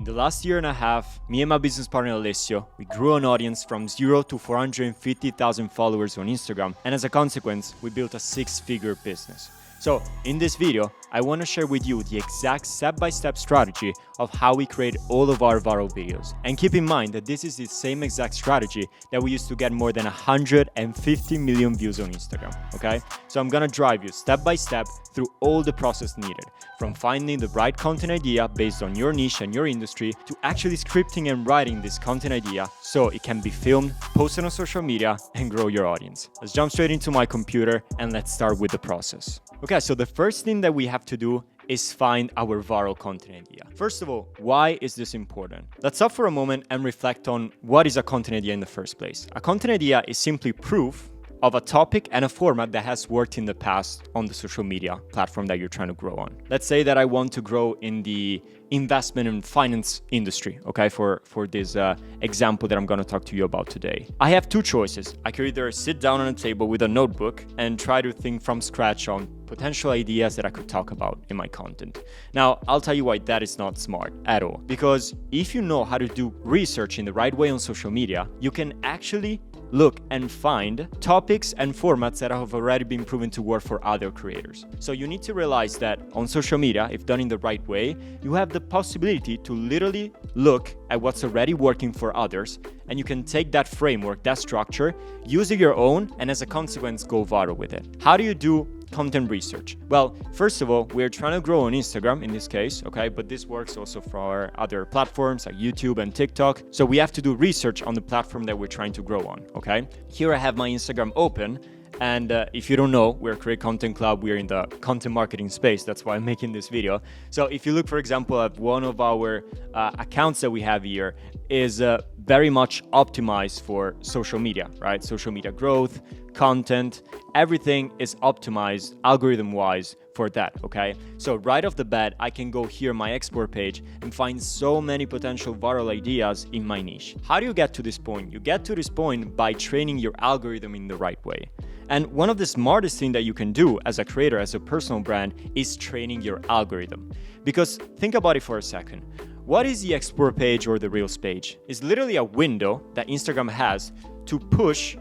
In the last year and a half, me and my business partner Alessio, we grew an audience from 0 to 450,000 followers on Instagram, and as a consequence, we built a six-figure business. So in this video, I want to share with you the exact step-by-step strategy of how we create all of our viral videos. And keep in mind that this is the same exact strategy that we used to get more than 150 million views on Instagram, okay? So I'm gonna drive you step-by-step through all the process needed, from finding the right content idea based on your niche and your industry, to actually scripting and writing this content idea so it can be filmed, posted on social media, and grow your audience. Let's jump straight into my computer and let's start with the process. Okay, so the first thing that we have to do is find our viral content idea. First of all, why is this important? Let's stop for a moment and reflect on what is a content idea in the first place. A content idea is simply proof of a topic and a format that has worked in the past on the social media platform that you're trying to grow on. Let's say that I want to grow in the investment and finance industry, okay, for this example that I'm gonna talk to you about today. I have two choices. I could either sit down on a table with a notebook and try to think from scratch on potential ideas that I could talk about in my content. Now, I'll tell you why that is not smart at all. Because if you know how to do research in the right way on social media, you can actually look and find topics and formats that have already been proven to work for other creators. So you need to realize that on social media, if done in the right way, you have the possibility to literally look at what's already working for others, and you can take that framework, that structure, use it your own, and as a consequence, go viral with it. How do you do content research? Well, first of all, we're trying to grow on Instagram in this case, okay? But this works also for other platforms like YouTube and TikTok. So we have to do research on the platform that we're trying to grow on, okay? Here I have my Instagram open. And if you don't know, we're Create Content Club. We're in the content marketing space. That's why I'm making this video. So if you look, for example, at one of our accounts that we have here is very much optimized for social media, right? Social media growth, content, everything is optimized algorithm-wise for that, okay? So right off the bat, I can go here, my export page, and find so many potential viral ideas in my niche. How do you get to this point? You get to this point by training your algorithm in the right way. And one of the smartest things that you can do as a creator, as a personal brand, is training your algorithm. Because think about it for a second. What is the export page or the Reels page? It's literally a window that Instagram has to push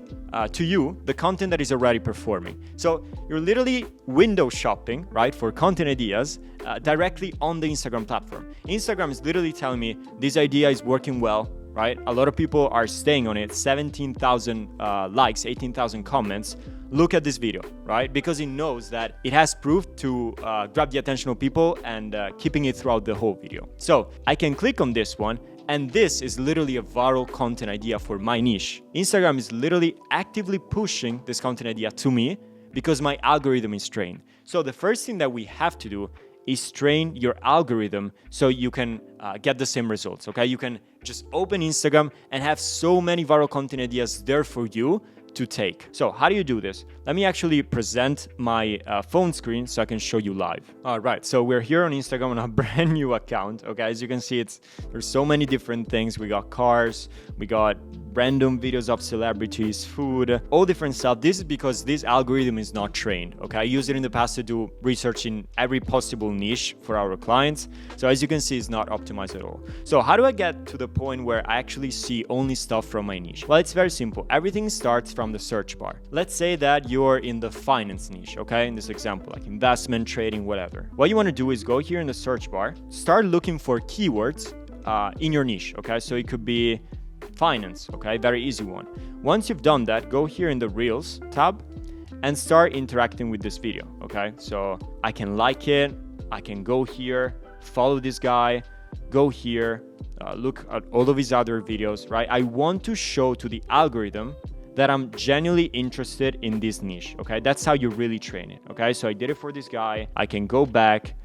to you the content that is already performing. So you're literally window shopping, right, for content ideas directly on the Instagram platform. Instagram is literally telling me this idea is working well, right? A lot of people are staying on it, 17,000 likes, 18,000 comments. Look at this video, right? Because it knows that it has proved to grab the attention of people and keeping it throughout the whole video. So I can click on this one, and this is literally a viral content idea for my niche. Instagram is literally actively pushing this content idea to me because my algorithm is trained. So the first thing that we have to do is train your algorithm so you can get the same results, okay? You can just open Instagram and have so many viral content ideas there for you to take. So how do you do this? Let me actually present my phone screen so I can show you live. All right, so we're here on Instagram on a brand new account, okay? As you can see, there's so many different things. We got cars, we got random videos of celebrities, food, all different stuff. This is because this algorithm is not trained, okay? I used it in the past to do research in every possible niche for our clients. So as you can see, it's not optimized at all. So how do I get to the point where I actually see only stuff from my niche? Well, it's very simple. Everything starts from the search bar. Let's say that you're in the finance niche, okay? In this example, like investment, trading, whatever. What you want to do is go here in the search bar, start looking for keywords in your niche, okay? So it could be finance, okay? Very easy one. Once you've done that, go here in the Reels tab and start interacting with this video, okay? So I can like it, I can go here, follow this guy, go here, look at all of his other videos, right? I want to show to the algorithm that I'm genuinely interested in this niche, okay? That's how you really train it, okay? So I did it for this guy. I can go back,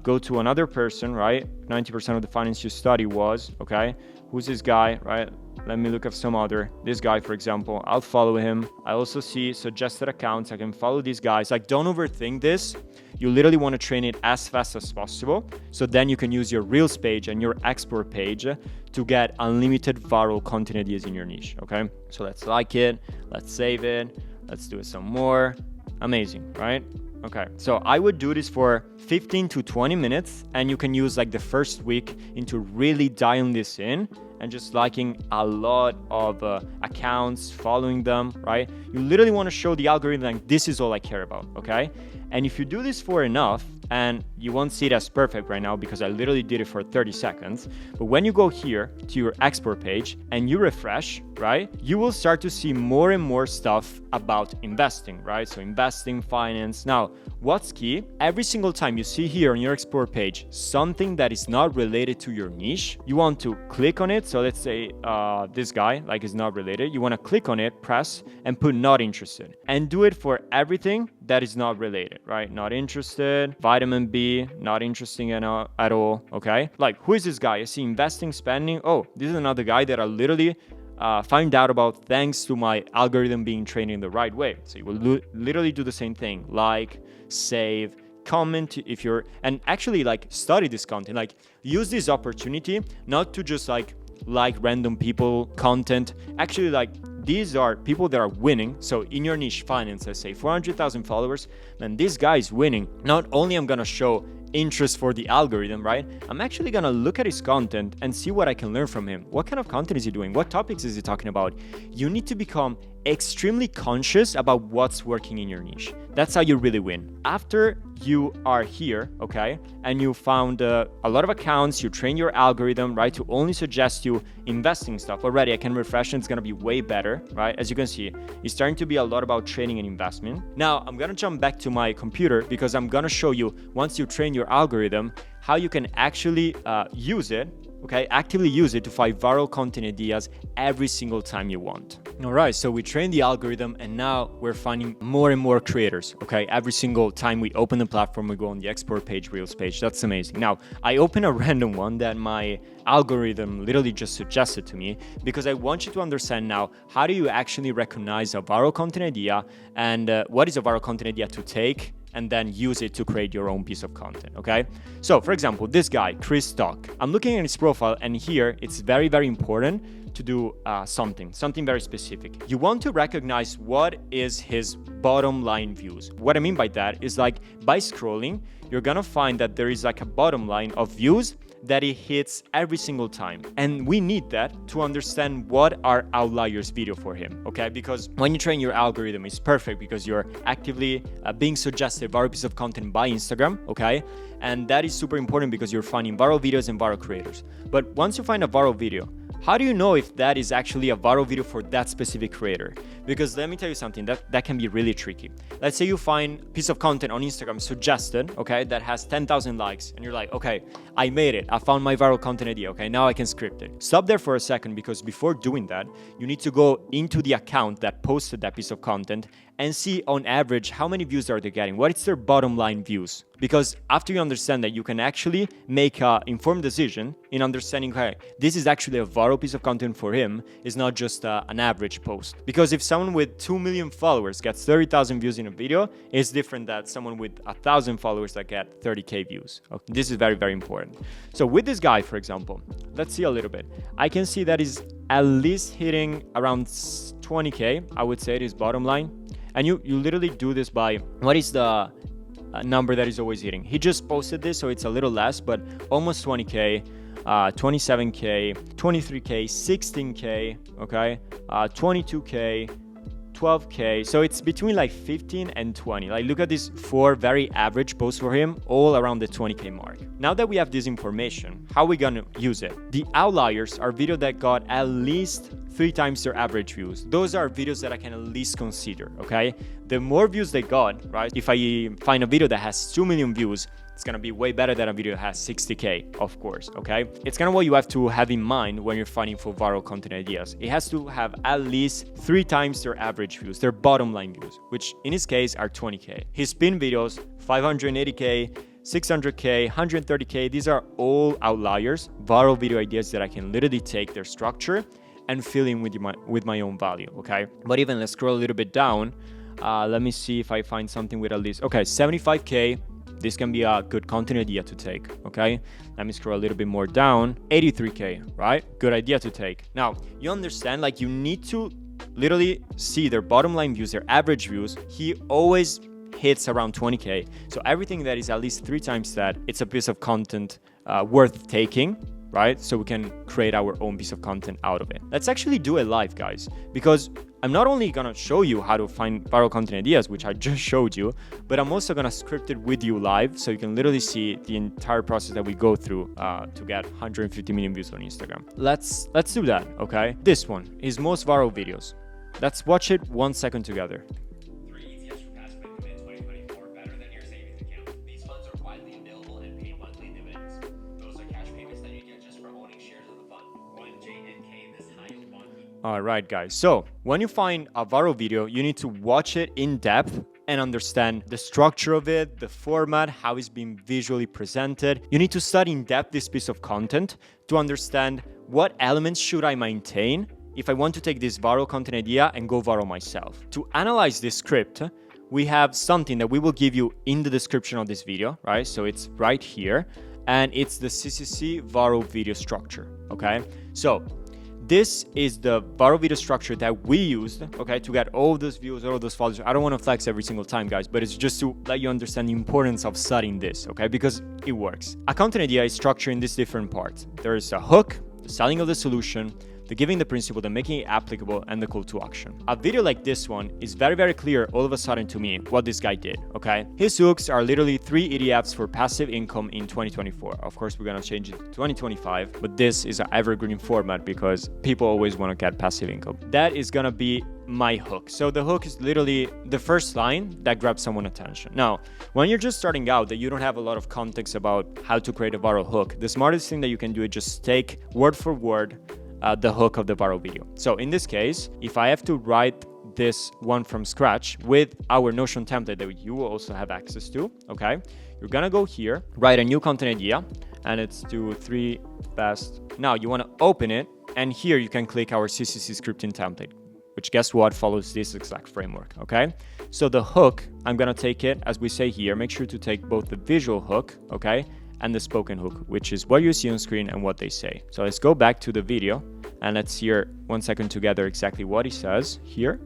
go to another person, right? 90% of the finance you study was, okay? Who's this guy, right? Let me look at some other. This guy, for example, I'll follow him. I also see suggested accounts. I can follow these guys. Like, don't overthink this. You literally want to train it as fast as possible. So then you can use your Reels page and your export page to get unlimited viral content ideas in your niche, okay? So let's like it. Let's save it. Let's do it some more. Amazing, right? Okay, so I would do this for 15 to 20 minutes, and you can use like the first week into really dialing this in and just liking a lot of accounts, following them, right? You literally want to show the algorithm like this is all I care about, okay? And if you do this for enough, and you won't see it as perfect right now because I literally did it for 30 seconds, but when you go here to your export page and you refresh, right, you will start to see more and more stuff about investing, right? So investing, finance. Now, what's key? Every single time you see here on your export page something that is not related to your niche, you want to click on it. So let's say this guy like is not related. You want to click on it, press, and put not interested, and do it for everything that is not related, right? Not interested. Vitamin B, not interesting at all, okay? Like, who is this guy? I see investing, spending. Oh, this is another guy that I literally find out about thanks to my algorithm being trained in the right way. So you will literally do the same thing, like, save, comment if you're, and actually like study this content, like use this opportunity not to just like random people content. Actually, like, these are people that are winning. So in your niche, finance, let's say 400,000 followers, and this guy is winning. Not only I'm gonna show interest for the algorithm, right? I'm actually gonna look at his content and see what I can learn from him. What kind of content is he doing? What topics is he talking about? You need to become extremely conscious about what's working in your niche. That's how you really win. After you are here, okay, and you found a lot of accounts, you train your algorithm, right, to only suggest you investing stuff. Already I can refresh and it's gonna be way better, right? As you can see, it's starting to be a lot about trading and investment. Now I'm gonna jump back to my computer because I'm gonna show you, once you train your algorithm, how you can actually use it, okay, actively use it to find viral content ideas every single time you want. All right, so we trained the algorithm and now we're finding more and more creators, okay? Every single time we open the platform, we go on the export page, Reels page. That's amazing. Now, I open a random one that my algorithm literally just suggested to me because I want you to understand now, how do you actually recognize a viral content idea and what is a viral content idea to take and then use it to create your own piece of content, okay? So for example, this guy, Chris Stock, I'm looking at his profile and here it's very, very important to do something very specific. You want to recognize what is his bottom line views. What I mean by that is like by scrolling, you're gonna find that there is like a bottom line of views that it hits every single time. And we need that to understand what are outliers video for him, okay? Because when you train your algorithm, it's perfect because you're actively being suggested viral piece of content by Instagram, okay? And that is super important because you're finding viral videos and viral creators. But once you find a viral video, how do you know if that is actually a viral video for that specific creator? Because let me tell you something, that can be really tricky. Let's say you find a piece of content on Instagram suggested, okay, that has 10,000 likes, and you're like, okay, I made it. I found my viral content idea. Okay, now I can script it. Stop there for a second because before doing that, you need to go into the account that posted that piece of content and see on average how many views are they getting. What is their bottom line views? Because after you understand that, you can actually make an informed decision in understanding, okay, this is actually a viral piece of content for him. It's not just an average post. Because if someone with 2 million followers gets 30,000 views in a video, it's different than someone with 1,000 followers that get 30K views. Okay? This is very, very important. So with this guy, for example, let's see a little bit. I can see that he's at least hitting around 20K, I would say, his bottom line. And you literally do this by, what is the number that he's always hitting? He just posted this, so it's a little less, but almost 20K, 27K, 23K, 16K, okay, 22K, 12K. So it's between like 15 and 20. Like, look at these 4 very average posts for him, all around the 20K mark. Now that we have this information, how are we gonna use it? The outliers are videos that got at least 3 times their average views. Those are videos that I can at least consider, okay? The more views they got, right? If I find a video that has 2 million views, it's gonna be way better than a video that has 60K, of course, okay? It's kind of what you have to have in mind when you're finding for viral content ideas. It has to have at least 3 times their average views, their bottom line views, which in his case are 20K. His spin videos, 580K, 600K, 130K, these are all outliers, viral video ideas that I can literally take their structure and fill in with my own value, okay? But even let's scroll a little bit down. Let me see if I find something with at least, okay, 75K. This can be a good content idea to take, okay? Let me scroll a little bit more down. 83K, right? Good idea to take. Now, you understand, like, you need to literally see their bottom line views, their average views. He always hits around 20K. So everything that is at least 3 times that, it's a piece of content worth taking, right? So we can create our own piece of content out of it. Let's actually do it live, guys, because I'm not only gonna show you how to find viral content ideas, which I just showed you, but I'm also gonna script it with you live, so you can literally see the entire process that we go through to get 150 million views on Instagram. Let's do that, okay? This one is most viral videos. Let's watch it 1 second together. Alright guys, so when you find a viral video, you need to watch it in depth and understand the structure of it, the format, how it's being visually presented. You need to study in depth this piece of content to understand what elements should I maintain if I want to take this viral content idea and go viral myself. To analyze this script, we have something that we will give you in the description of this video, right? So it's right here, and it's the CCC viral video structure, okay? So this is the viral video structure that we used, okay, to get all those views, all those followers. I don't want to flex every single time, guys, but it's just to let you understand the importance of studying this, okay, because it works. A content idea is structured in these different parts. There is a hook, the selling of the solution, the giving the principle, the making it applicable, and the call to action. A video like this one is very, very clear all of a sudden to me what this guy did, okay? His hooks are literally 3 ETFs for passive income in 2024. Of course, we're gonna change it to 2025, but this is an evergreen format because people always wanna get passive income. That is gonna be my hook. So the hook is literally the first line that grabs someone's attention. Now, when you're just starting out, that you don't have a lot of context about how to create a viral hook, the smartest thing that you can do is just take word for word the hook of the viral video. So in this case, if I have to write this one from scratch with our Notion template that you will also have access to, okay, you're gonna go here, write a new content idea, and it's to 3 best. Now you wanna open it, and here you can click our CCC scripting template, which guess what, follows this exact framework, okay? So the hook, I'm gonna take it, as we say here, make sure to take both the visual hook, okay, and the spoken hook, which is what you see on screen and what they say. So let's go back to the video and let's hear 1 second together exactly what he says here.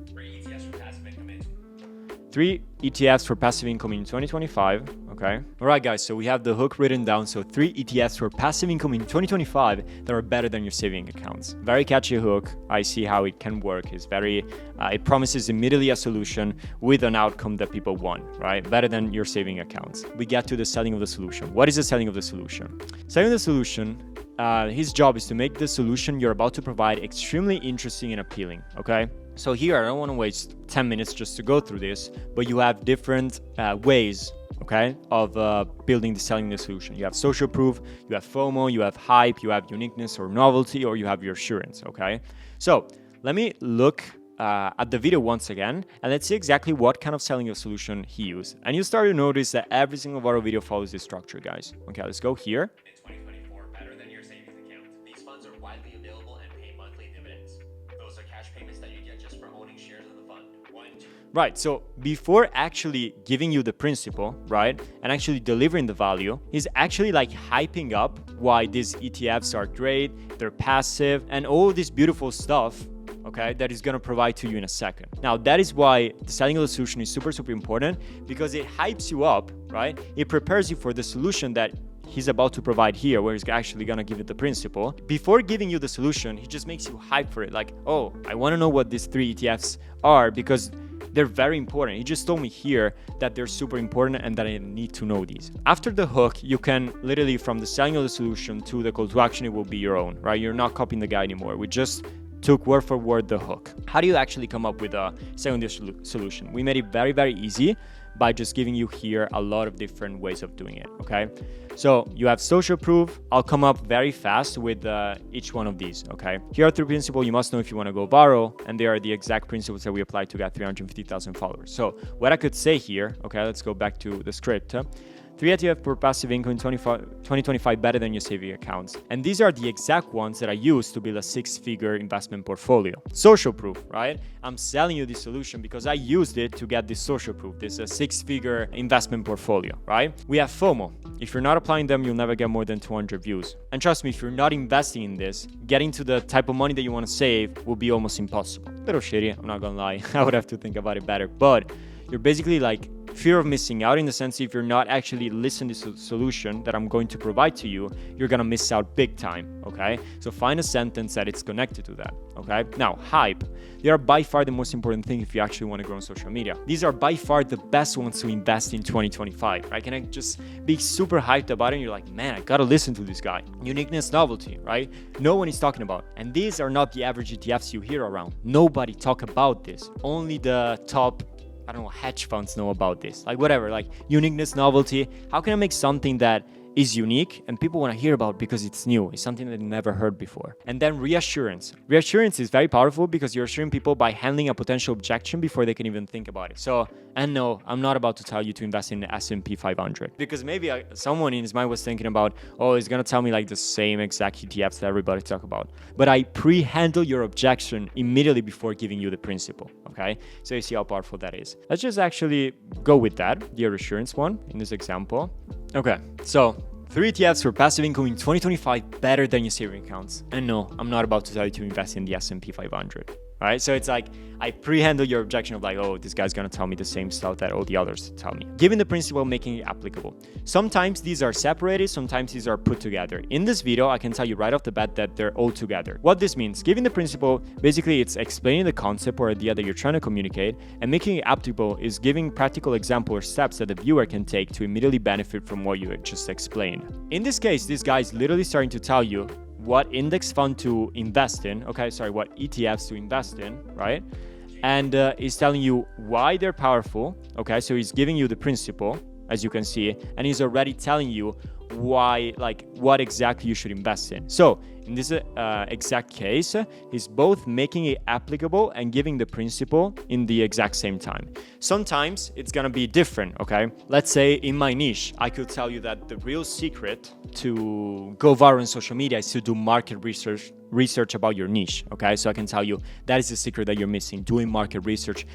3 ETFs for passive income in 2025, okay? All right, guys, so we have the hook written down. So 3 ETFs for passive income in 2025 that are better than your saving accounts. Very catchy hook. I see how it can work. It's very, it promises immediately a solution with an outcome that people want, right? Better than your saving accounts. We get to the selling of the solution. What is the selling of the solution? Selling the solution, his job is to make the solution you're about to provide extremely interesting and appealing, okay? So here, I don't want to waste 10 minutes just to go through this, but you have different ways, okay, of building the selling the solution. You have social proof, you have FOMO, you have hype, you have uniqueness or novelty, or you have your assurance, okay? So let me look at the video once again, and let's see exactly what kind of selling a solution he used. And you start to notice that every single viral video follows this structure, guys. Okay, let's go here. Right, so before actually giving you the principle, right, and actually delivering the value, he's actually like hyping up why these ETFs are great, they're passive, and all this beautiful stuff, okay, that is gonna provide to you in a second. Now, that is why the selling of the solution is super, super important, because it hypes you up, right? It prepares you for the solution that he's about to provide here, where he's actually gonna give it the principle. Before giving you the solution, he just makes you hype for it, like, oh, I wanna know what these 3 ETFs are because they're very important. He just told me here that they're super important and that I need to know these. After the hook, you can literally, from the selling of the solution to the call to action, it will be your own, right? You're not copying the guy anymore. We just took word for word the hook. How do you actually come up with a selling solution? We made it very, very easy by just giving you here a lot of different ways of doing it, okay? So you have social proof. I'll come up very fast with each one of these, okay? Here are 3 principles you must know if you want to go viral, and they are the exact principles that we applied to get 350,000 followers. So what I could say here, okay, let's go back to the script. 3 ETF for passive income in 2025 better than your saving accounts. And these are the exact ones that I use to build a 6-figure investment portfolio. Social proof, right? I'm selling you this solution because I used it to get this social proof, this 6-figure investment portfolio, right? We have FOMO. If you're not applying them, you'll never get more than 200 views. And trust me, if you're not investing in this, getting to the type of money that you want to save will be almost impossible. Little shitty, I'm not gonna lie. I would have to think about it better, but you're basically like fear of missing out, in the sense if you're not actually listening to the solution that I'm going to provide to you, you're gonna miss out big time, okay? So find a sentence that it's connected to that, okay? Now, hype. They are by far the most important thing if you actually want to grow on social media. These are by far the best ones to invest in 2025, right? Can I just be super hyped about it and you're like, man, I gotta listen to this guy. Uniqueness, novelty, right? No one is talking about. And these are not the average ETFs you hear around. Nobody talk about this. Only the top, I don't know, hedge funds know about this. Like whatever, like uniqueness, novelty. How can I make something that is unique and people want to hear about because it's new? It's something that they never heard before. And then reassurance. Reassurance is very powerful because you're assuring people by handling a potential objection before they can even think about it. So, and no, I'm not about to tell you to invest in the S&P 500 because maybe someone in his mind was thinking about, oh, he's going to tell me like the same exact ETFs that everybody talk about. But I pre-handle your objection immediately before giving you the principle, okay? So you see how powerful that is. Let's just actually go with that, the reassurance one in this example. Okay, so 3 ETFs for passive income in 2025 better than your saving accounts. And no, I'm not about to tell you to invest in the S&P 500. All right, so it's like I pre-handle your objection of like, oh, this guy's gonna tell me the same stuff that all the others tell me. Given the principle, making it applicable. Sometimes these are separated, sometimes these are put together. In this video, I can tell you right off the bat that they're all together. What this means, given the principle, basically it's explaining the concept or idea that you're trying to communicate, and making it applicable is giving practical example or steps that the viewer can take to immediately benefit from what you just explained. In this case, this guy is literally starting to tell you what index fund to invest in, what ETFs to invest in, right? And he's telling you why they're powerful, okay? So he's giving you the principle, as you can see, and he's already telling you why, like what exactly you should invest in. So in this exact case, he's both making it applicable and giving the principle in the exact same time. Sometimes it's gonna be different, okay? Let's say in my niche, I could tell you that the real secret to go viral on social media is to do market research about your niche, okay? So I can tell you that is the secret that you're missing, doing market research,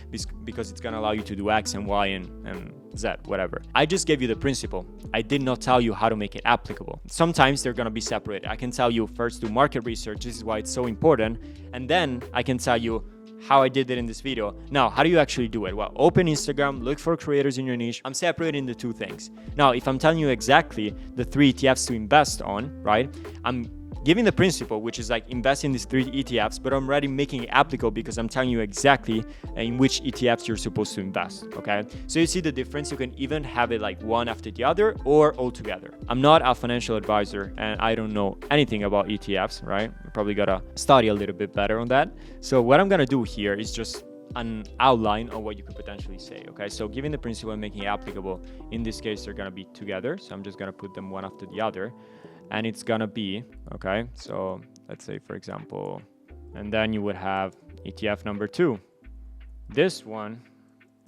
because it's gonna allow you to do X and Y and Z, whatever. I just gave you the principle. I did not tell you how to make it applicable. Sometimes they're gonna be separated. I can tell you first do market research, this is why it's so important, and then I can tell you how I did it in this video. Now, how do you actually do it? Well, open Instagram, look for creators in your niche. I'm separating the two things. Now, if I'm telling you exactly the 3 ETFs to invest on, right? I'm giving the principle, which is like invest in these 3 ETFs, but I'm already making it applicable because I'm telling you exactly in which ETFs you're supposed to invest, okay? So you see the difference. You can even have it like one after the other or all together. I'm not a financial advisor and I don't know anything about ETFs, right? I probably gotta study a little bit better on that. So what I'm gonna do here is just an outline of what you could potentially say, okay? So giving the principle and making it applicable, in this case, they're gonna be together. So I'm just gonna put them one after the other. And it's gonna be, okay, so let's say, for example, and then you would have ETF number 2. This one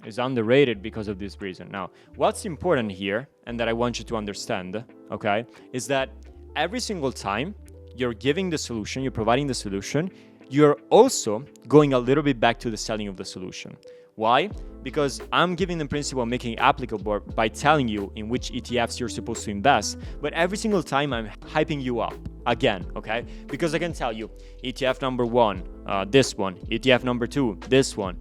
is underrated because of this reason. Now, what's important here, and that I want you to understand, okay, is that every single time you're giving the solution, you're providing the solution, you're also going a little bit back to the selling of the solution. Why? Because I'm giving the principle, making it applicable by telling you in which ETFs you're supposed to invest, but every single time I'm hyping you up again, okay? Because I can tell you ETF number 1, this one, ETF number 2, this one.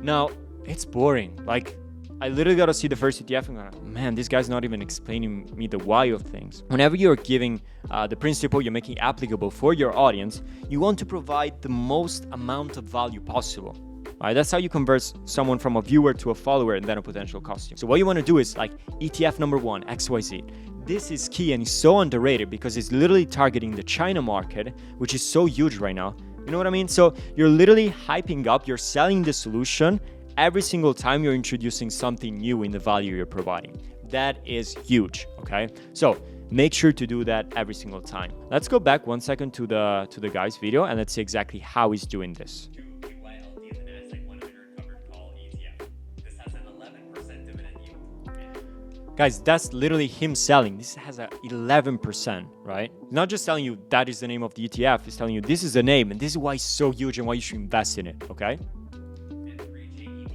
Now, it's boring. Like, I literally got to see the first ETF and go, man, this guy's not even explaining me the why of things. Whenever you're giving the principle, you're making applicable for your audience, you want to provide the most amount of value possible. Right, that's how you convert someone from a viewer to a follower and then a potential customer. So what you want to do is like ETF number 1, XYZ. This is key and is so underrated because it's literally targeting the China market, which is so huge right now. You know what I mean? So you're literally hyping up, you're selling the solution every single time you're introducing something new in the value you're providing. That is huge, okay? So make sure to do that every single time. Let's go back 1 second to the guy's video and let's see exactly how he's doing this. Guys, that's literally him selling. This has a 11%, right? Not just telling you that is the name of the ETF, it's telling you this is the name and this is why it's so huge and why you should invest in it, okay? And 3JEPI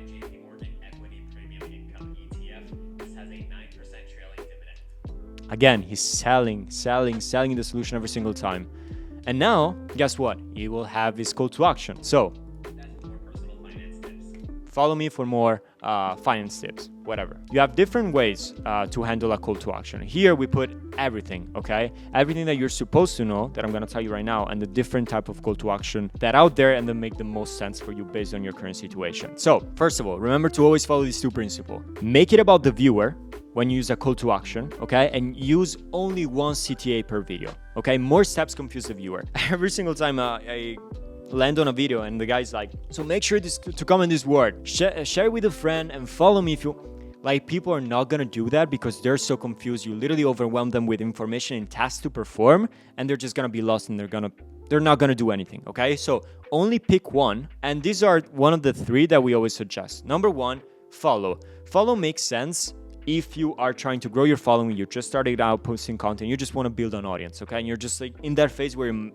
JP Morgan Equity Premium Income ETF. This has a 9% trailing dividend. Again, he's selling the solution every single time. And now, guess what? He will have his call to action. So, that's more personal finance tips. Follow me for more finance tips. whatever. You have different ways to handle a call to action. Here we put everything, okay? Everything that you're supposed to know that I'm gonna tell you right now, and the different type of call to action that out there, and then make the most sense for you based on your current situation. So first of all, remember to always follow these two principles. Make it about the viewer when you use a call to action, okay? And use only one CTA per video, okay? More steps confuse the viewer. Every single time I land on a video and the guy's like, so make sure to comment this word, share it with a friend and follow me if you... Like, people are not gonna do that because they're so confused. You literally overwhelm them with information and tasks to perform, and they're just gonna be lost and they're not gonna do anything, okay? So only pick one, and these are one of the three that we always suggest. Number one, follow. Follow makes sense if you are trying to grow your following, you're just starting out posting content, you just want to build an audience, okay? And you're just like in that phase where you're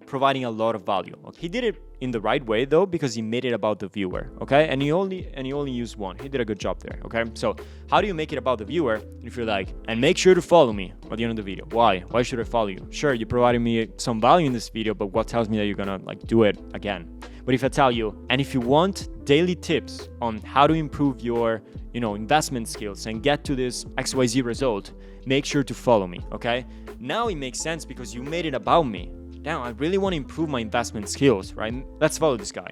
providing a lot of value. Okay? He did it in the right way though, because he made it about the viewer, okay? And he only used one. He did a good job there, okay? So how do you make it about the viewer? If you're like, and make sure to follow me at the end of the video. Why? Why should I follow you? Sure, you provided me some value in this video, but what tells me that you're gonna like do it again? But if I tell you, and if you want daily tips on how to improve your, investment skills and get to this XYZ result, make sure to follow me, okay? Now it makes sense because you made it about me. Now I really want to improve my investment skills, right? Let's follow this guy.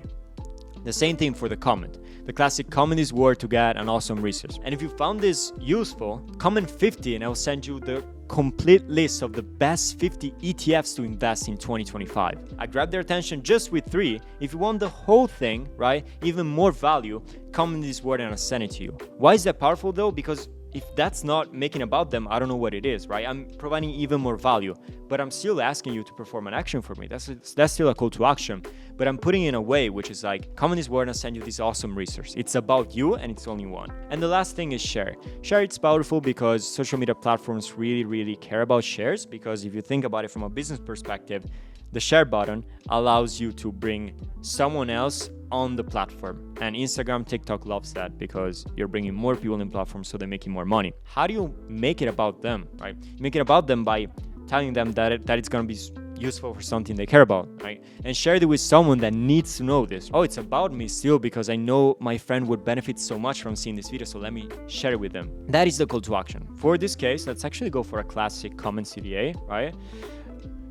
The same thing for the comment. The classic comment is word to get an awesome resource. And if you found this useful, comment 50 and I'll send you the complete list of the best 50 ETFs to invest in 2025. I grabbed their attention just with 3. If you want the whole thing, right, even more value, comment this word and I'll send it to you. Why is that powerful though? Because if that's not making about them, I don't know what it is, right? I'm providing even more value, but I'm still asking you to perform an action for me. That's still a call to action, but I'm putting it in a way which is like, comment this word and I'll send you this awesome resource. It's about you and it's only one. And the last thing is share. Share, it's powerful because social media platforms really, really care about shares, because if you think about it from a business perspective, the share button allows you to bring someone else on the platform. And Instagram, TikTok loves that because you're bringing more people in platforms so they're making more money. How do you make it about them, right? Make it about them by telling them that it's going to be useful for something they care about, right? And share it with someone that needs to know this. Oh, it's about me still because I know my friend would benefit so much from seeing this video, so let me share it with them. That is the call to action. For this case, let's actually go for a classic comment CTA, right?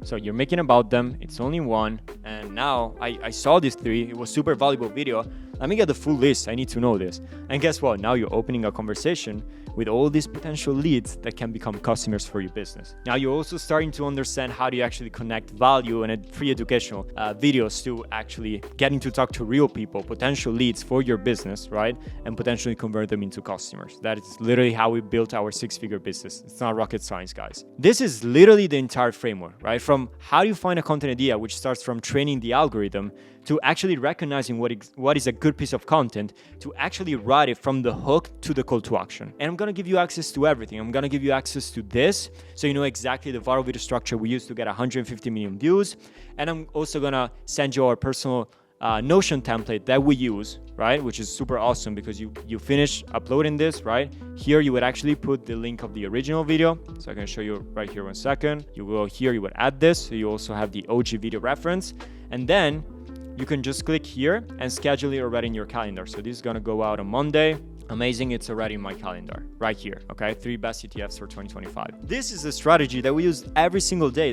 So you're making about them, it's only one, and now I saw these 3, it was super valuable video. Let me get the full list, I need to know this. And guess what? Now you're opening a conversation with all these potential leads that can become customers for your business. Now you're also starting to understand how do you actually connect value and free educational videos to actually getting to talk to real people, potential leads for your business, right? And potentially convert them into customers. That is literally how we built our 6-figure business. It's not rocket science, guys. This is literally the entire framework, right? From how do you find a content idea, which starts from training the algorithm, to actually recognizing what is a good piece of content, to actually write it from the hook to the call to action. And I'm gonna give you access to everything. I'm gonna give you access to this, so you know exactly the viral video structure we use to get 150 million views. And I'm also gonna send you our personal Notion template that we use, right? Which is super awesome because you finish uploading this, right? Here you would actually put the link of the original video. So I can show you right here 1 second. You go here, you would add this. So you also have the OG video reference. And then you can just click here and schedule it already in your calendar. So this is gonna go out on Monday. Amazing, it's already in my calendar right here, okay? 3 best ETFs for 2025. This is a strategy that we use every single day,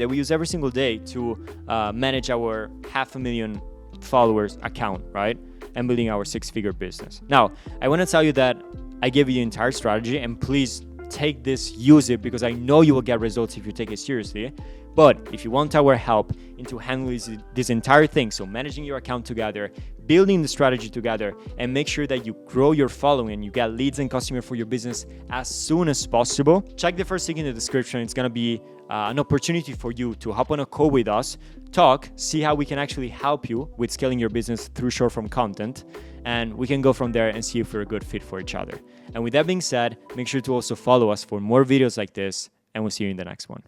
to manage our 500,000 followers account, right? And building our 6-figure business. Now, I wanna tell you that I gave you the entire strategy, and please take this, use it, because I know you will get results if you take it seriously. But if you want our help into handling this entire thing, so managing your account together, building the strategy together, and make sure that you grow your following, you get leads and customers for your business as soon as possible, check the first link in the description. It's gonna be an opportunity for you to hop on a call with us, talk, see how we can actually help you with scaling your business through short form content, and we can go from there and see if we're a good fit for each other. And with that being said, make sure to also follow us for more videos like this, and we'll see you in the next one.